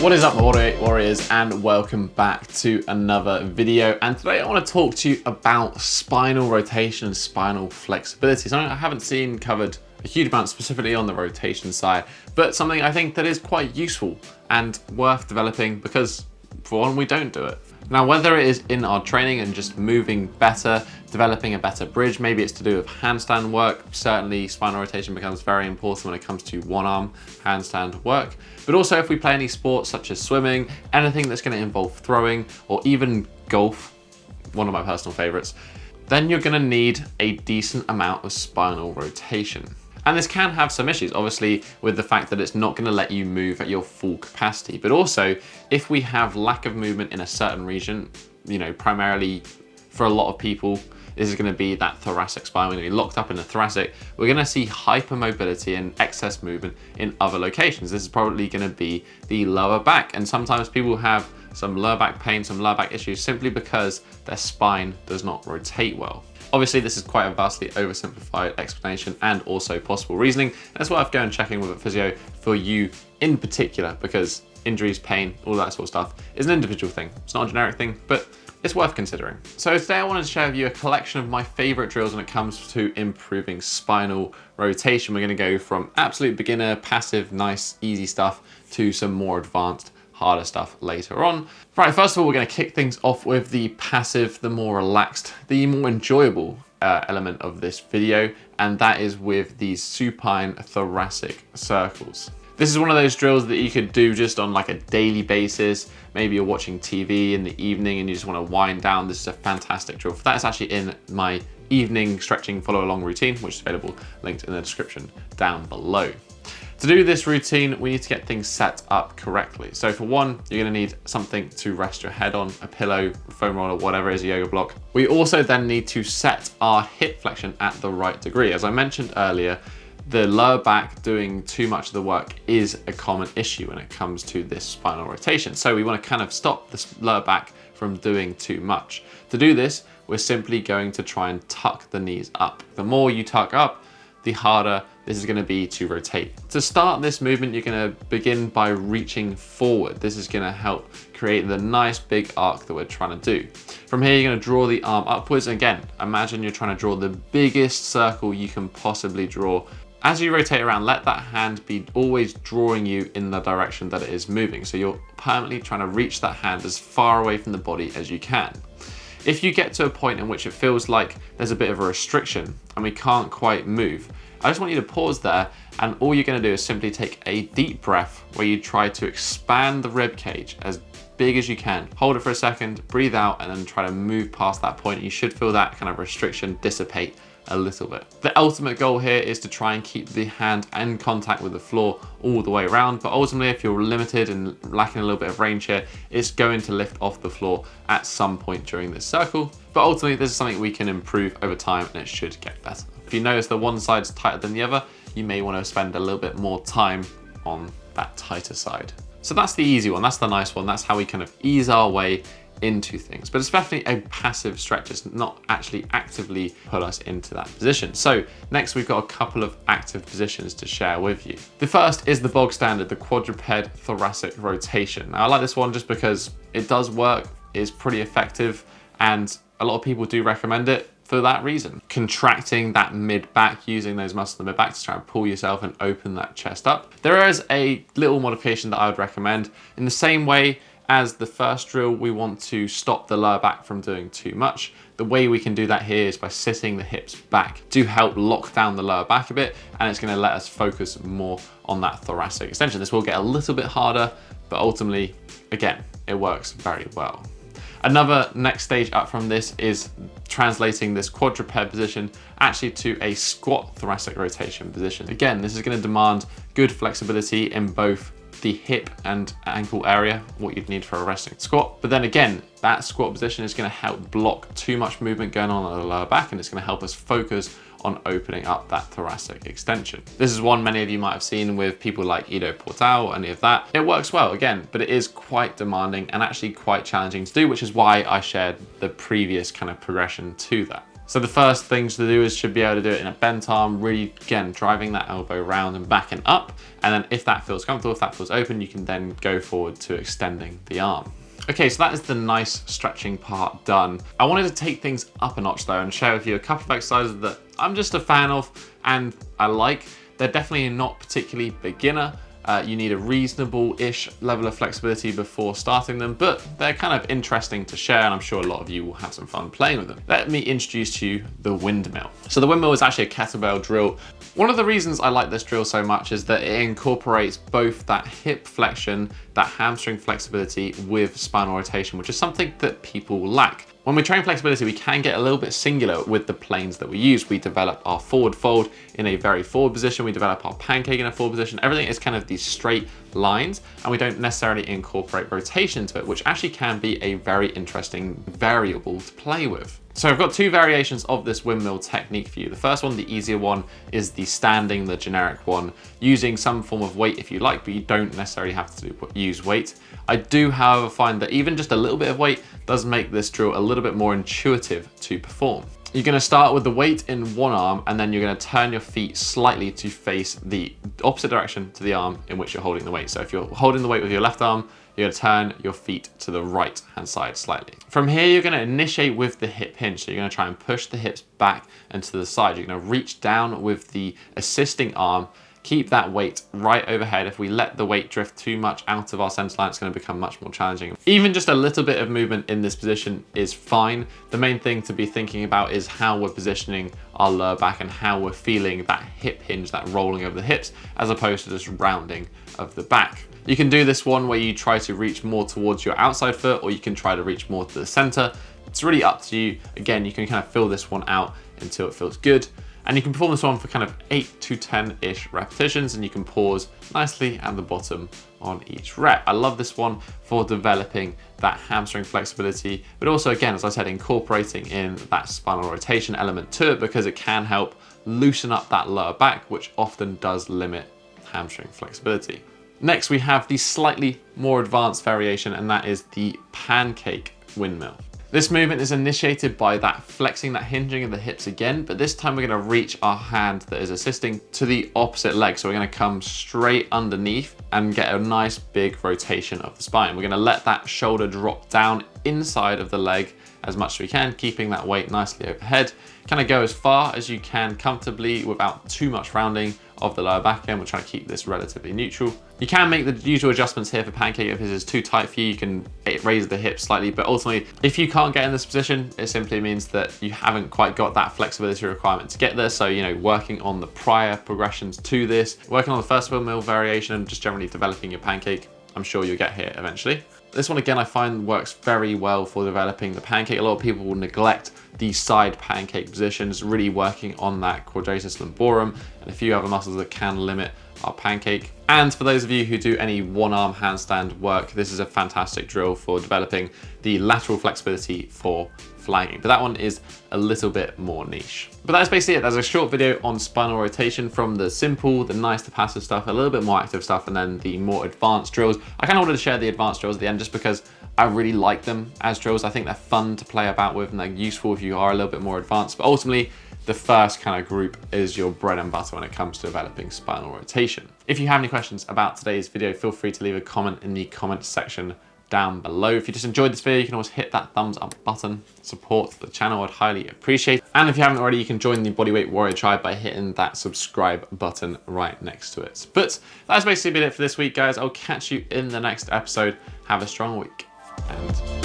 What is up, my Bodyweight Warriors, and welcome back to another video. And today I want to talk to you about spinal rotation and spinal flexibility. Something I haven't seen covered a huge amount specifically on the rotation side, but something I think that is quite useful and worth developing because, for one, we don't do it. Now, whether it is in our training and just moving better, developing a better bridge, maybe it's to do with handstand work. Certainly spinal rotation becomes very important when it comes to one arm handstand work. But also if we play any sports such as swimming, anything that's going to involve throwing, or even golf, one of my personal favorites, then you're going to need a decent amount of spinal rotation. And this can have some issues, obviously, with the fact that it's not going to let you move at your full capacity. But also, if we have lack of movement in a certain region, you know, primarily for a lot of people, this is going to be that thoracic spine. We're going to be locked up in the thoracic. We're going to see hypermobility and excess movement in other locations. This is probably going to be the lower back. And sometimes people have some lower back pain, some lower back issues simply because their spine does not rotate well. Obviously, this is quite a vastly oversimplified explanation and also possible reasoning. And it's worth going and checking with a physio for you in particular, because injuries, pain, all that sort of stuff is an individual thing. It's not a generic thing, but it's worth considering. So today I wanted to share with you a collection of my favorite drills when it comes to improving spinal rotation. We're going to go from absolute beginner, passive, nice, easy stuff to some more advanced, harder stuff later on. Right, first of all, we're going to kick things off with the passive, the more relaxed, the more enjoyable element of this video, and that is with these supine thoracic circles. This is one of those drills that you could do just on like a daily basis. Maybe you're watching TV in the evening and you just want to wind down. This is a fantastic drill for that. It's actually in my evening stretching follow along routine, which is available, linked in the description down below. To do this routine, we need to get things set up correctly. So for one, you're going to need something to rest your head on, a pillow, a foam roller, whatever it is, a yoga block. We also then need to set our hip flexion at the right degree. As I mentioned earlier, the lower back doing too much of the work is a common issue when it comes to this spinal rotation. So we want to kind of stop this lower back from doing too much. To do this, we're simply going to try and tuck the knees up. The more you tuck up, the harder this is going to be to rotate. To start this movement, you're going to begin by reaching forward. This is going to help create the nice big arc that we're trying to do. From here, you're going to draw the arm upwards. Again, imagine you're trying to draw the biggest circle you can possibly draw. As you rotate around, let that hand be always drawing you in the direction that it is moving. So you're permanently trying to reach that hand as far away from the body as you can. If you get to a point in which it feels like there's a bit of a restriction and we can't quite move, I just want you to pause there, and all you're going to do is simply take a deep breath where you try to expand the rib cage as big as you can. Hold it for a second, breathe out, and then try to move past that point. You should feel that kind of restriction dissipate a little bit. The ultimate goal here is to try and keep the hand in contact with the floor all the way around, but ultimately if you're limited and lacking a little bit of range here, it's going to lift off the floor at some point during this circle. But ultimately this is something we can improve over time and it should get better. If you notice the one side's tighter than the other, you may want to spend a little bit more time on that tighter side. So that's the easy one, that's the nice one, that's how we kind of ease our way into things, but it's definitely a passive stretch. It's not actually actively put us into that position. So next we've got a couple of active positions to share with you. The first is the bog standard, the quadruped thoracic rotation. Now I like this one just because it does work, it's pretty effective, and a lot of people do recommend it for that reason. Contracting that mid-back, using those muscles in the mid-back to try and pull yourself and open that chest up. There is a little modification that I would recommend. In the same way as the first drill, we want to stop the lower back from doing too much. The way we can do that here is by sitting the hips back to help lock down the lower back a bit, and it's going to let us focus more on that thoracic extension. This will get a little bit harder, but ultimately, again, it works very well. Another next stage up from this is translating this quadruped position actually to a squat thoracic rotation position. Again, this is going to demand good flexibility in both the hip and ankle area, what you'd need for a resting squat. But then again, that squat position is going to help block too much movement going on at the lower back, and it's going to help us focus on opening up that thoracic extension. This is one many of you might have seen with people like Ido Portal or any of that. It works well again, but it is quite demanding and actually quite challenging to do, which is why I shared the previous kind of progression to that. So the first things to do is should be able to do it in a bent arm, really, again, driving that elbow round and back and up. And then if that feels comfortable, if that feels open, you can then go forward to extending the arm. Okay, so that is the nice stretching part done. I wanted to take things up a notch though and share with you a couple of exercises that I'm just a fan of and I like. They're definitely not particularly beginner. You need a reasonable-ish level of flexibility before starting them, but they're kind of interesting to share, and I'm sure a lot of you will have some fun playing with them. Let me introduce to you the windmill. So the windmill is actually a kettlebell drill. One of the reasons I like this drill so much is that it incorporates both that hip flexion, that hamstring flexibility with spinal rotation, which is something that people lack. When we train flexibility, we can get a little bit singular with the planes that we use. We develop our forward fold in a very forward position. We develop our pancake in a forward position. Everything is kind of these straight lines, and we don't necessarily incorporate rotation into it, which actually can be a very interesting variable to play with. So I've got two variations of this windmill technique for you. The first one, the easier one, is the standing, the generic one, using some form of weight if you like, but you don't necessarily have to use weight. I do, however, find that even just a little bit of weight does make this drill a little bit more intuitive to perform. You're going to start with the weight in one arm, and then you're going to turn your feet slightly to face the opposite direction to the arm in which you're holding the weight. So if you're holding the weight with your left arm, you're going to turn your feet to the right hand side slightly. From here, you're going to initiate with the hip hinge. So you're going to try and push the hips back and to the side. You're going to reach down with the assisting arm. Keep that weight right overhead. If we let the weight drift too much out of our center line, it's going to become much more challenging. Even just a little bit of movement in this position is fine. The main thing to be thinking about is how we're positioning our lower back and how we're feeling that hip hinge, that rolling over the hips, as opposed to just rounding of the back. You can do this one where you try to reach more towards your outside foot, or you can try to reach more to the center. It's really up to you. Again, you can kind of fill this one out until it feels good. And you can perform this one for kind of 8 to 10-ish repetitions, and you can pause nicely at the bottom on each rep. I love this one for developing that hamstring flexibility, but also, again, as I said, incorporating in that spinal rotation element to it, because it can help loosen up that lower back, which often does limit hamstring flexibility. Next, we have the slightly more advanced variation, and that is the pancake windmill. This movement is initiated by that flexing, that hinging of the hips again, but this time we're going to reach our hand that is assisting to the opposite leg. So we're going to come straight underneath and get a nice big rotation of the spine. We're going to let that shoulder drop down inside of the leg as much as we can, keeping that weight nicely overhead. Kind of go as far as you can comfortably without too much rounding of the lower back end. We're trying to keep this relatively neutral. You can make the usual adjustments here for pancake. If this is too tight for you, you can raise the hips slightly, but ultimately, if you can't get in this position, it simply means that you haven't quite got that flexibility requirement to get there. So, you know, working on the prior progressions to this, working on the first windmill variation, and just generally developing your pancake, I'm sure you'll get here eventually. This one, again, I find works very well for developing the pancake. A lot of people will neglect these side pancake positions, really working on that quadratus lumborum and a few other muscles that can limit our pancake. And for those of you who do any one-arm handstand work, this is a fantastic drill for developing the lateral flexibility for flagging. But that one is a little bit more niche. But that's basically it. There's a short video on spinal rotation, from the simple, the nice to passive stuff, a little bit more active stuff, and then the more advanced drills. I kind of wanted to share the advanced drills at the end just because I really like them as drills. I think they're fun to play about with and they're useful if you are a little bit more advanced. But ultimately, the first kind of group is your bread and butter when it comes to developing spinal rotation. If you have any questions about today's video, feel free to leave a comment in the comments section down below. If you just enjoyed this video, you can always hit that thumbs up button. Support the channel, I'd highly appreciate it. And if you haven't already, you can join the Bodyweight Warrior tribe by hitting that subscribe button right next to it. But that's basically been it for this week, guys. I'll catch you in the next episode. Have a strong week, and